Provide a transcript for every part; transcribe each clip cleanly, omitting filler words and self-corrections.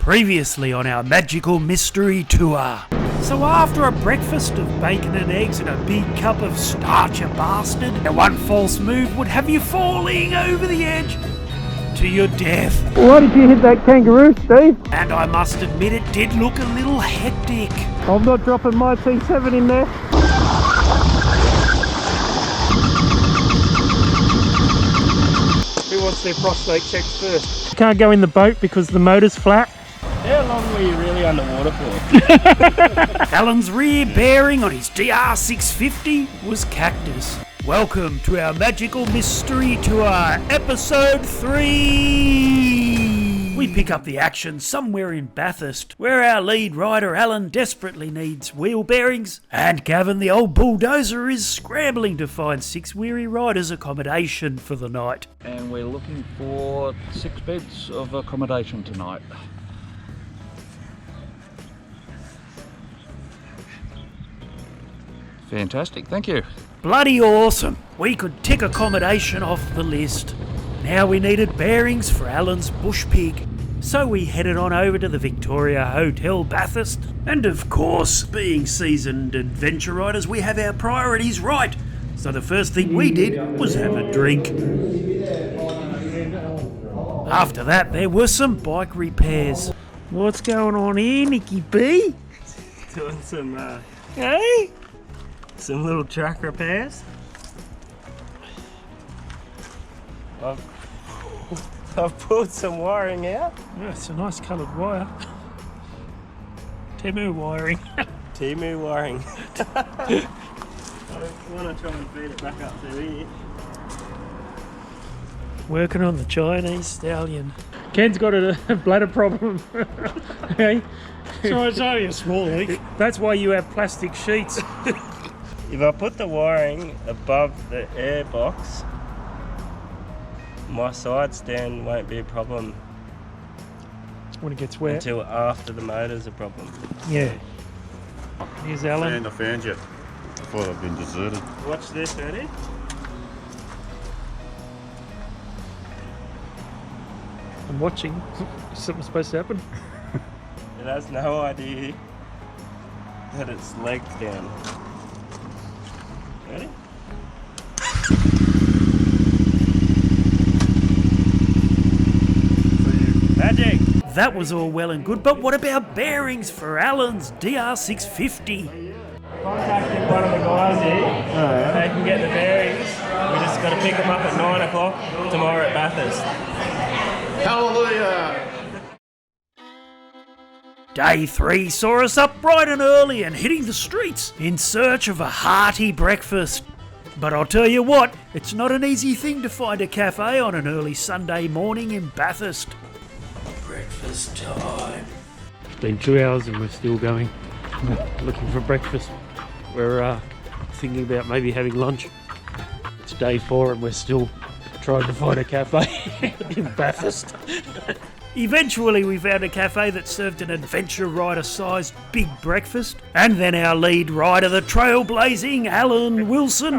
Previously on our magical mystery tour. So after a breakfast of bacon and eggs and a big cup of starch, you bastard, one false move would have you falling over the edge to your death. Why did you hit that kangaroo, Steve? And I must admit it did look a little hectic. I'm not dropping my T7 in there. Who wants their prostate checked first? You can't go in the boat because the motor's flat. How long were you really underwater for? Allan's rear bearing on his DR650 was cactus. Welcome to our magical mystery tour, episode 3. We pick up the action somewhere in Bathurst, where our lead rider Allan desperately needs wheel bearings, and Gavin, the old bulldozer, is scrambling to find 6 weary riders accommodation for the night. And we're looking for 6 beds of accommodation tonight. Fantastic, thank you. Bloody awesome. We could tick accommodation off the list. Now we needed bearings for Allan's bush pig. So we headed on over to the Victoria Hotel Bathurst. And of course, being seasoned adventure riders, we have our priorities right. So the first thing we did was have a drink. After that, there were some bike repairs. What's going on here, Nicky-P? Doing some, Hey? some little track repairs. I've pulled some wiring out. Yeah, it's a nice coloured wire. Temu wiring. Temu wiring. I want to try and feed it back up to here. Working on the Chinese stallion. Ken's got a bladder problem. Hey? So it's only a small leak. That's why you have plastic sheets. If I put the wiring above the air box, my side stand won't be a problem When it gets wet. until after the motor's a problem. Yeah. Here's Allan. And I found you. I thought I'd been deserted. Watch this, ready? I'm watching. Is something supposed to happen? It has no idea that it's legs down. Ready? Magic! That was all well and good, but what about bearings for Allan's DR650? Contacted one of the guys here. They can get the bearings. We just got to pick them up at 9 o'clock tomorrow at Bathurst. Hallelujah! Day 3 saw us up bright and early and hitting the streets in search of a hearty breakfast. But I'll tell you what, it's not an easy thing to find a cafe on an early Sunday morning in Bathurst. Breakfast time. It's been 2 hours and we're still going, looking for breakfast. We're thinking about maybe having lunch. It's day 4 and we're still trying to find a cafe in Bathurst. Eventually we found a cafe that served an adventure rider-sized big breakfast, and then our lead rider, the trailblazing Allan Wilson,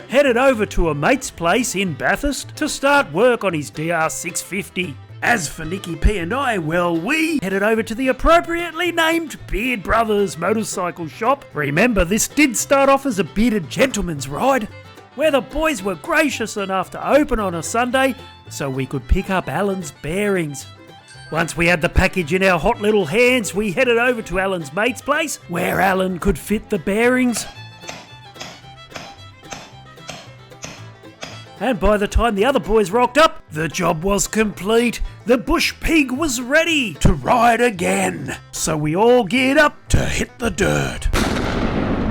headed over to a mate's place in Bathurst to start work on his DR650. As for Nicky-P and I, well, we headed over to the appropriately named Beard Brothers motorcycle shop. Remember, this did start off as a bearded gentleman's ride, where the boys were gracious enough to open on a Sunday so we could pick up Allan's bearings. Once we had the package in our hot little hands, we headed over to Allan's mate's place, where Allan could fit the bearings. And by the time the other boys rocked up, the job was complete. The bush pig was ready to ride again. So we all geared up to hit the dirt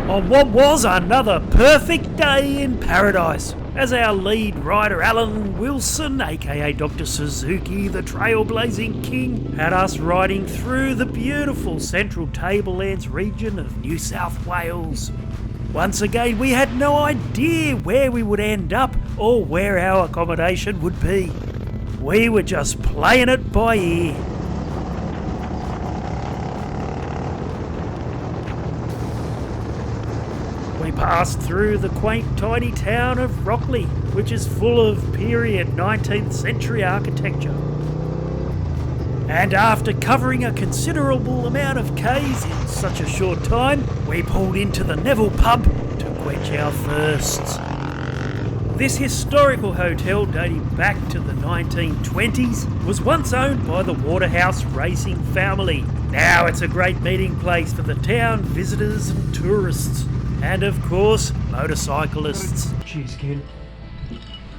on what was another perfect day in paradise, as our lead rider Allan Wilson, aka Dr. Suzuki, the trailblazing king, had us riding through the beautiful central Tablelands region of New South Wales. Once again, we had no idea where we would end up or where our accommodation would be. We were just playing it by ear. We passed through the quaint tiny town of Rockley, which is full of period 19th century architecture. And after covering a considerable amount of Ks in such a short time, we pulled into the Neville pub to quench our thirsts. This historical hotel, dating back to the 1920s, was once owned by the Waterhouse racing family. Now it's a great meeting place for the town visitors and tourists, and of course, motorcyclists. Cheers, kid.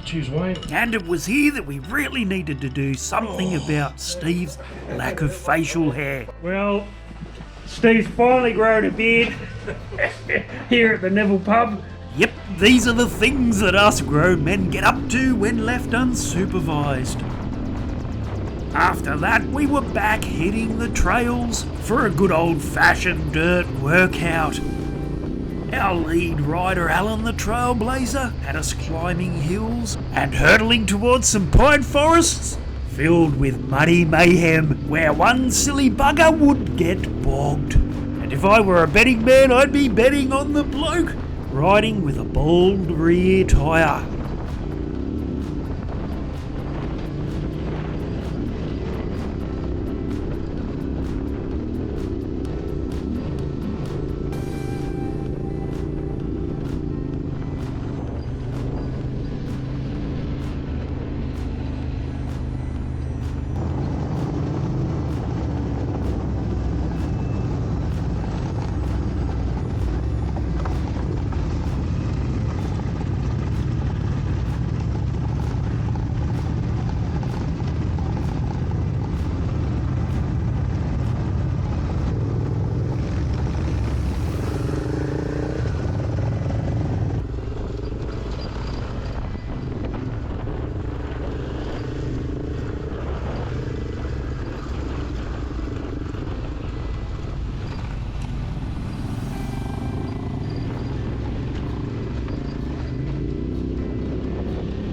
Cheers, Wayne. And it was here that we really needed to do something about Steve's lack of facial hair. Well, Steve's finally grown a beard here at the Neville pub. Yep, these are the things that us grown men get up to when left unsupervised. After that, we were back hitting the trails for a good old-fashioned dirt workout. Our lead rider, Allan the Trailblazer, had us climbing hills and hurtling towards some pine forests filled with muddy mayhem where one silly bugger would get bogged. And if I were a betting man, I'd be betting on the bloke riding with a bald rear tyre.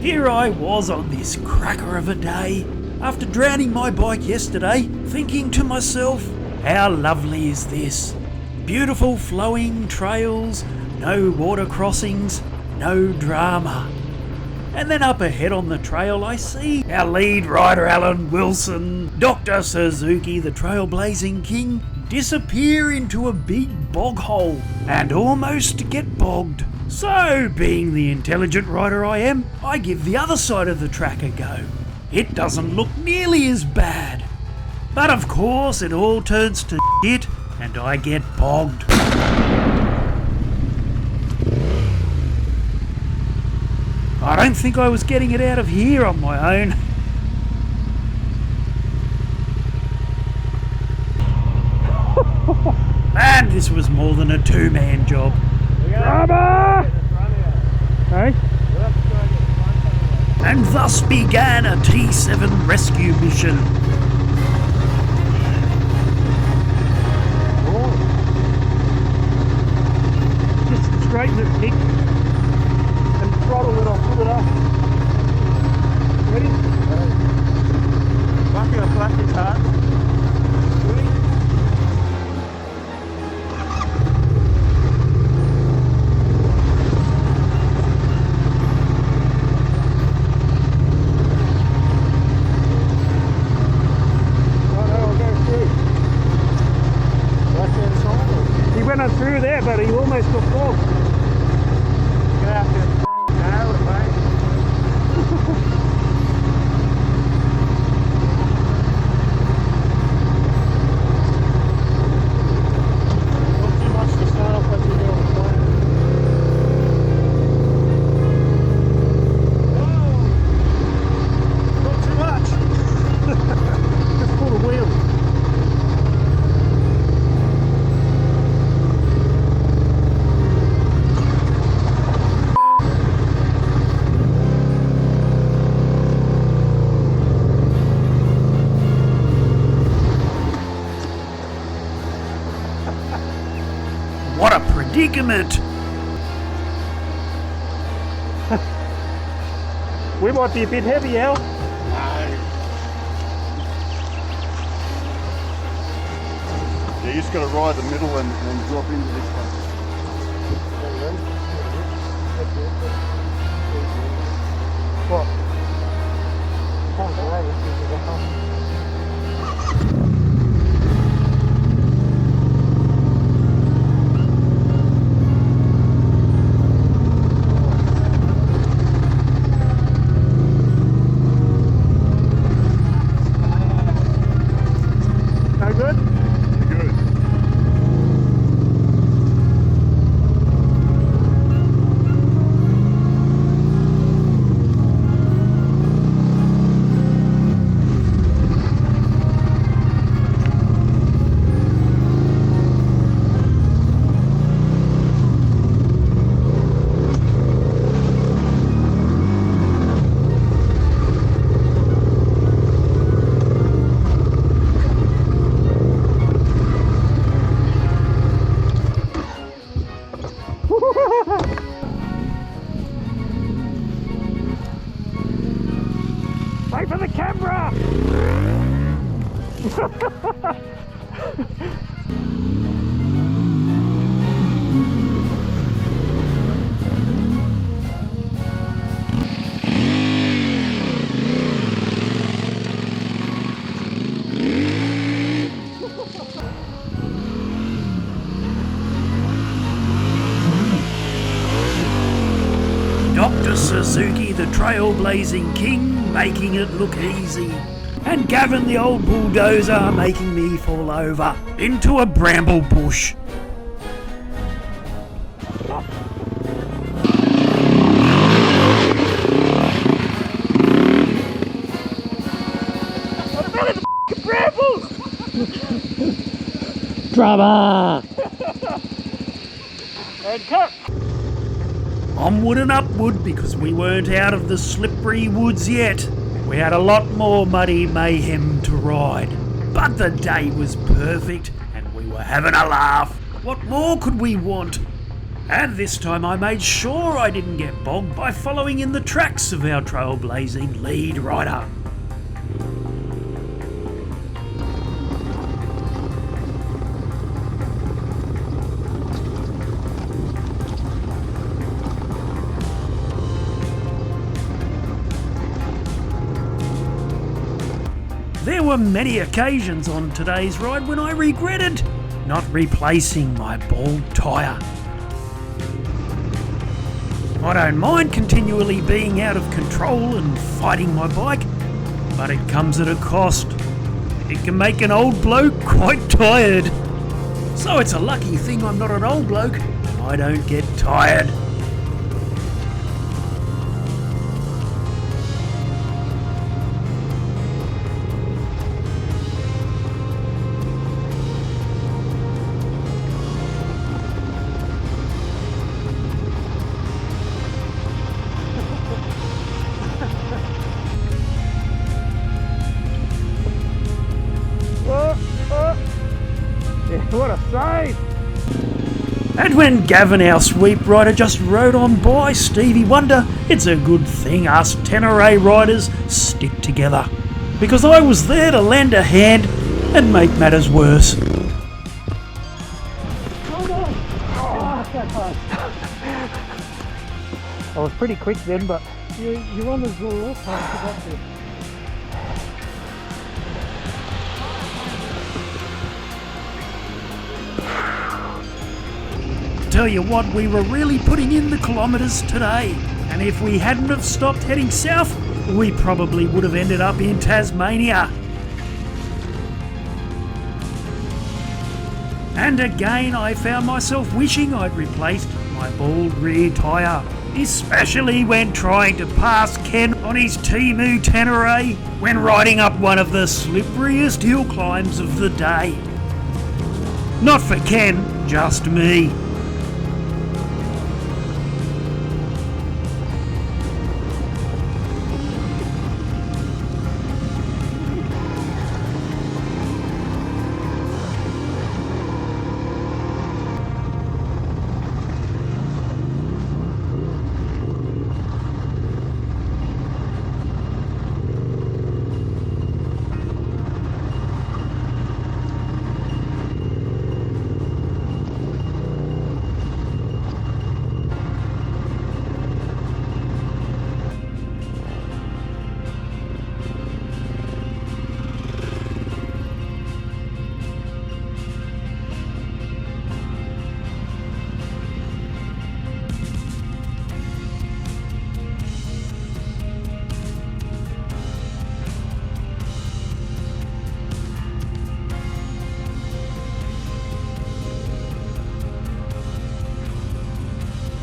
Here I was on this cracker of a day, after drowning my bike yesterday, thinking to myself, how lovely is this? Beautiful flowing trails, no water crossings, no drama. And then up ahead on the trail I see our lead rider Allan Wilson, Dr. Suzuki the Trailblazing King, disappear into a big bog hole and almost get bogged. So, being the intelligent rider I am, I give the other side of the track a go. It doesn't look nearly as bad. But of course it all turns to shit and I get bogged. I don't think I was getting it out of here on my own. And this was more than a two-man job. Rubber! Hey? And thus began a T7 rescue mission. Just straighten it, kick, and throttle it, I'll put it up. Ready? Lucky I flashed his heart. Ready? He went on through there, but he almost got bogged. You're gonna have to nail it, mate. Not too much to start off as you go on the plane. Whoa! Not too much. Just pull the wheel. What a predicament! We might be a bit heavy, Al. Yeah, you just got to ride the middle and drop into this one. What? Dr. Suzuki, the trailblazing king, making it look easy. And Gavin, the old bulldozer, making me fall over into a bramble bush. Drama! And cut! Onward and upward, because we weren't out of the slippery woods yet. We had a lot more muddy mayhem to ride. But the day was perfect and we were having a laugh. What more could we want? And this time I made sure I didn't get bogged by following in the tracks of our trailblazing lead rider. There were many occasions on today's ride when I regretted not replacing my bald tyre. I don't mind continually being out of control and fighting my bike, but it comes at a cost. It can make an old bloke quite tired. So it's a lucky thing I'm not an old bloke and I don't get tired. What a save! And when Gavin, our sweep rider, just rode on by Stevie Wonder, it's a good thing us Tenere riders stick together. Because I was there to lend a hand and make matters worse. I was pretty quick then, but you're on the Zoro path, you got to. Tell you what, we were really putting in the kilometres today. And if we hadn't have stopped heading south, we probably would have ended up in Tasmania. And again, I found myself wishing I'd replaced my bald rear tyre. Especially when trying to pass Ken on his Timu Tenere when riding up one of the slipperiest hill climbs of the day. Not for Ken, just me.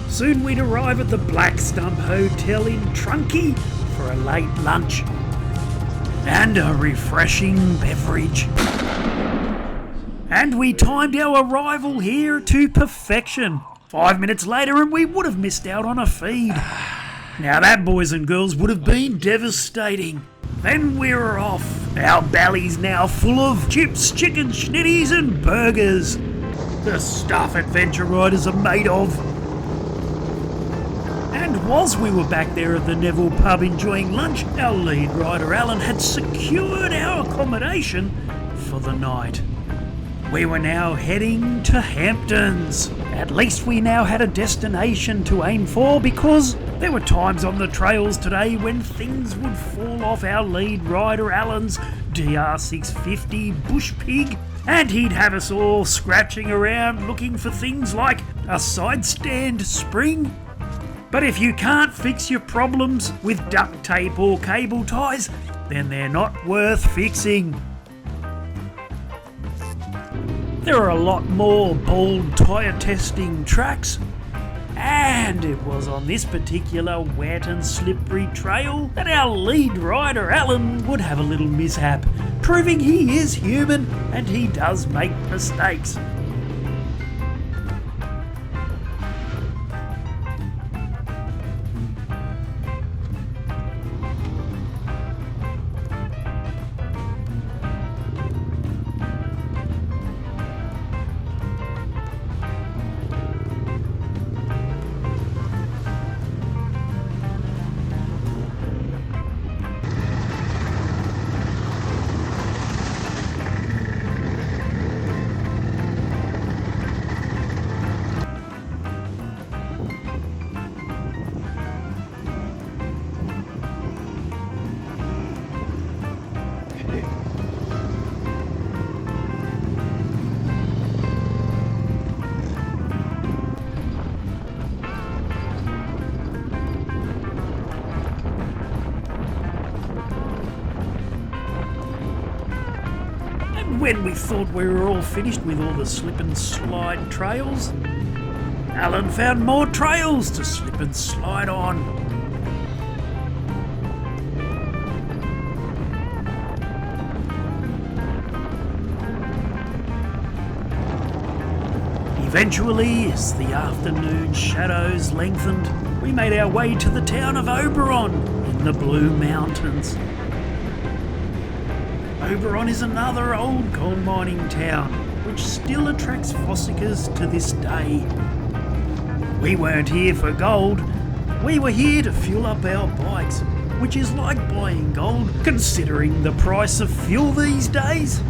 Soon we'd arrive at the Black Stump Hotel in Trunkie for a late lunch and a refreshing beverage. And we timed our arrival here to perfection. 5 minutes later and we would have missed out on a feed. Now that, boys and girls, would have been devastating. Then we were off. Our bellies now full of chips, chicken schnitties and burgers. The stuff adventure riders are made of. And whilst we were back there at the Neville pub enjoying lunch, our lead rider Allan had secured our accommodation for the night. We were now heading to Hamptons. At least we now had a destination to aim for, because there were times on the trails today when things would fall off our lead rider Allan's DR650 bush pig, and he'd have us all scratching around looking for things like a side stand spring. But if you can't fix your problems with duct tape or cable ties, then they're not worth fixing. There are a lot more bold tyre testing tracks, and it was on this particular wet and slippery trail that our lead rider Allan would have a little mishap, proving he is human and he does make mistakes. When we thought we were all finished with all the slip and slide trails, Allan found more trails to slip and slide on. Eventually, as the afternoon shadows lengthened, we made our way to the town of Oberon in the Blue Mountains. Oberon is another old coal mining town, which still attracts fossickers to this day. We weren't here for gold, we were here to fuel up our bikes, which is like buying gold considering the price of fuel these days.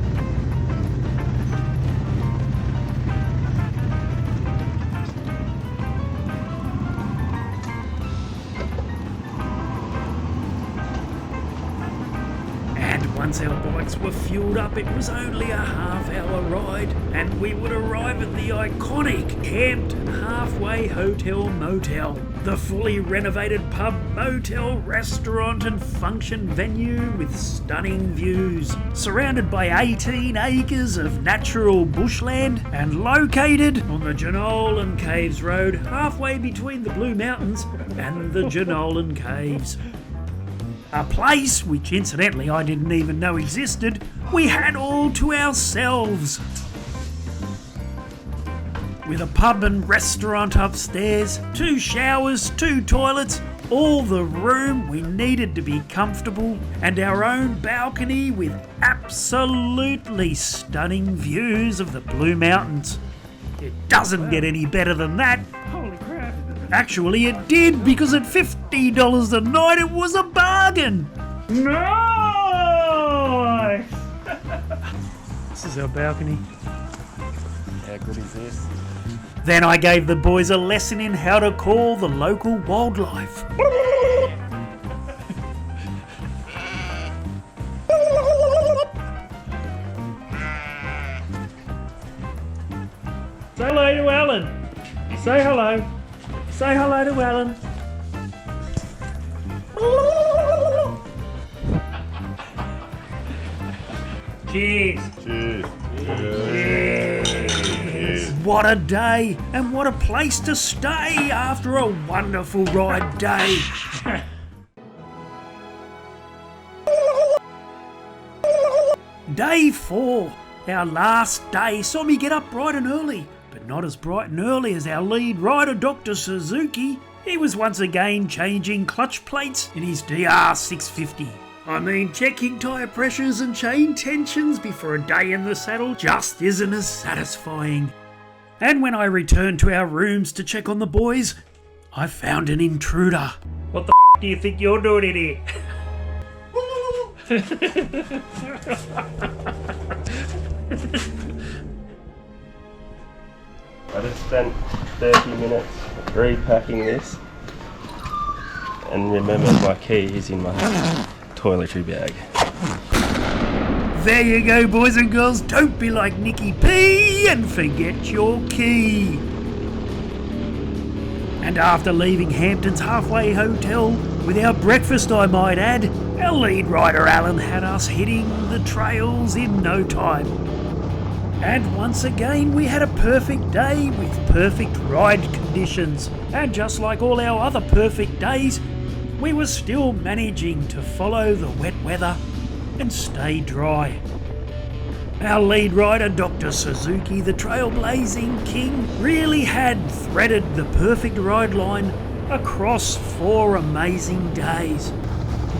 Once our bikes were fueled up, it was only a half-hour ride, and we would arrive at the iconic Hampton Halfway Hotel Motel, the fully renovated pub, motel, restaurant and function venue with stunning views, surrounded by 18 acres of natural bushland and located on the Jenolan Caves Road, halfway between the Blue Mountains and the Jenolan Caves. A place which, incidentally, I didn't even know existed, we had all to ourselves. With a pub and restaurant upstairs, 2 showers, 2 toilets, all the room we needed to be comfortable, and our own balcony with absolutely stunning views of the Blue Mountains. It doesn't get any better than that. Holy crap. Actually, it did, because at $50 a night, it was a bargain. Nice! This is our balcony. How good is this? Then I gave the boys a lesson in how to call the local wildlife. Say hello to Allan. Say hello. Say hello to Allan. Cheers. Cheers. Yes. What a day, and what a place to stay after a wonderful ride day. Day 4, our last day, saw me get up bright and early, but not as bright and early as our lead rider, Dr. Suzuki. He was once again changing clutch plates in his DR650. I mean, checking tyre pressures and chain tensions before a day in the saddle just isn't as satisfying. And when I returned to our rooms to check on the boys, I found an intruder. What the do you think you're doing in here? I just spent 30 minutes repacking this, and remember my key is in my toiletry bag. There you go, boys and girls. Don't be like Nicky-P and forget your key. And after leaving Hampton's Halfway Hotel without breakfast, I might add, our lead rider Allan had us hitting the trails in no time. And once again we had a perfect day with perfect ride conditions. And just like all our other perfect days, we were still managing to follow the wet weather and stay dry. Our lead rider, Dr. Suzuki, the trailblazing king, really had threaded the perfect ride line across 4 amazing days.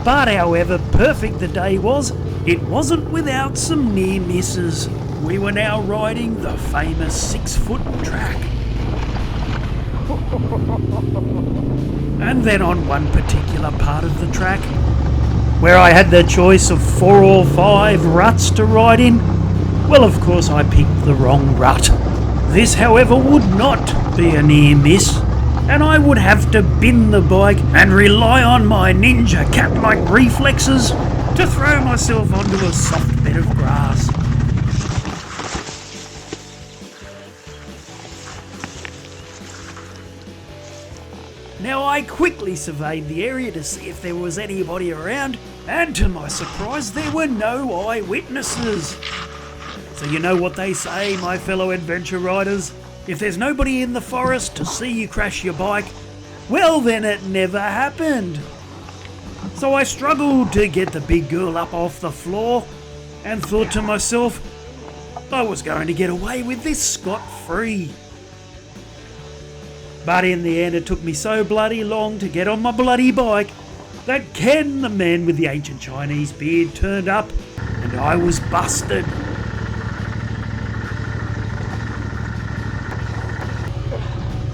But however perfect the day was, it wasn't without some near misses. We were now riding the famous 6-foot track. And then on one particular part of the track, where I had the choice of 4 or 5 ruts to ride in, well, of course I picked the wrong rut. This, however, would not be a near miss, and I would have to bin the bike and rely on my ninja cat-like reflexes to throw myself onto a soft bed of grass. Now I quickly surveyed the area to see if there was anybody around, and to my surprise there were no eyewitnesses. So you know what they say, my fellow adventure riders? If there's nobody in the forest to see you crash your bike, well then it never happened. So I struggled to get the big girl up off the floor and thought to myself, I was going to get away with this scot-free. But in the end it took me so bloody long to get on my bloody bike that Ken, the man with the ancient Chinese beard, turned up and I was busted.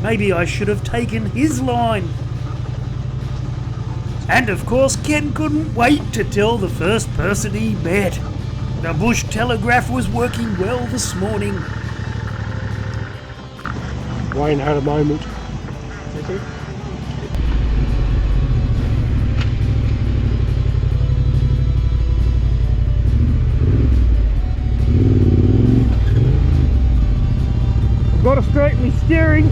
Maybe I should have taken his line. And of course Ken couldn't wait to tell the first person he met. The bush telegraph was working well this morning. Wayne had a moment. I've got to straighten my steering.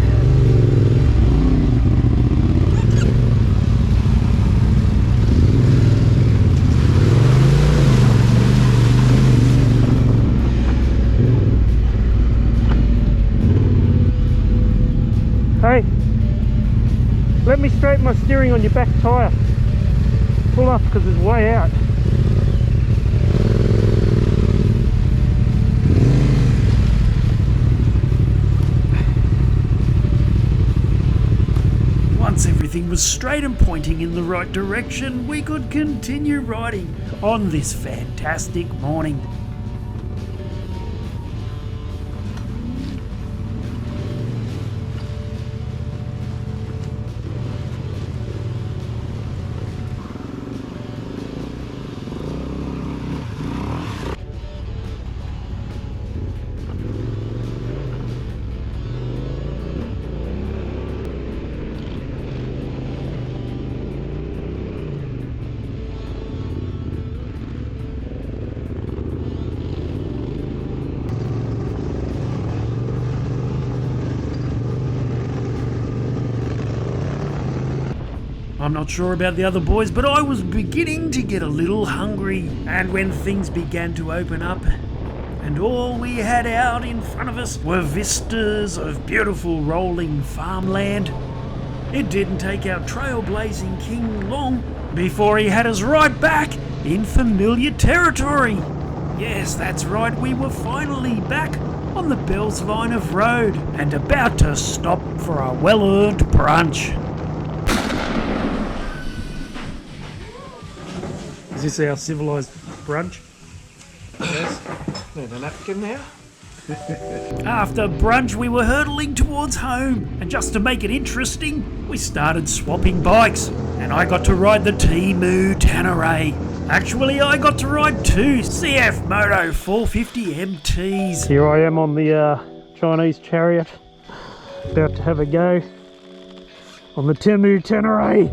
Hey, let me straighten my steering on your back tyre. Pull up because it's way out. Once everything was straight and pointing in the right direction, we could continue riding on this fantastic morning. I'm not sure about the other boys, but I was beginning to get a little hungry. And when things began to open up, and all we had out in front of us were vistas of beautiful rolling farmland, it didn't take our trailblazing king long before he had us right back in familiar territory. Yes, that's right, we were finally back on the Bells line of road and about to stop for a well-earned brunch. Is this our civilised brunch? Yes. Need a napkin now. After brunch we were hurtling towards home, and just to make it interesting, we started swapping bikes, and I got to ride the Temu Tanneray, Actually, I got to ride 2 CF Moto 450 MTs. Here I am on the Chinese chariot, about to have a go on the Temu Tenere.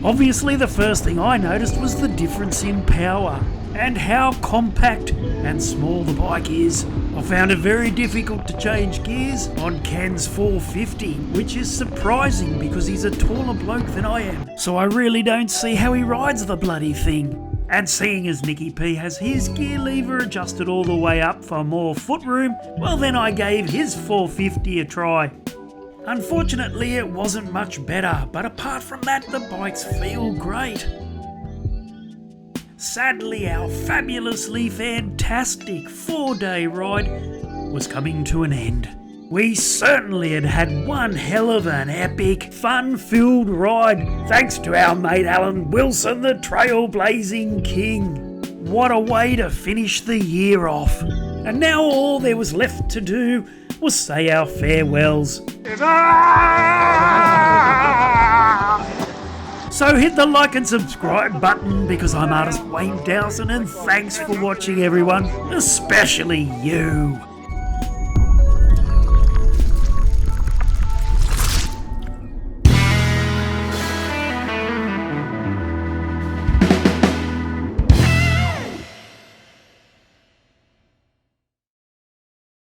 Obviously, the first thing I noticed was the difference in power and how compact and small the bike is. I found it very difficult to change gears on Ken's 450, which is surprising because he's a taller bloke than I am. So I really don't see how he rides the bloody thing. And seeing as Nicky-P has his gear lever adjusted all the way up for more footroom, well then I gave his 450 a try. Unfortunately, it wasn't much better, but apart from that, the bikes feel great. Sadly, our fabulously fantastic 4-day ride was coming to an end. We certainly had one hell of an epic, fun-filled ride, thanks to our mate Allan Wilson, the trailblazing king. What a way to finish the year off. And now all there was left to do was say our farewells. So hit the like and subscribe button because I'm artist Wayne Dowson, and thanks for watching everyone, especially you.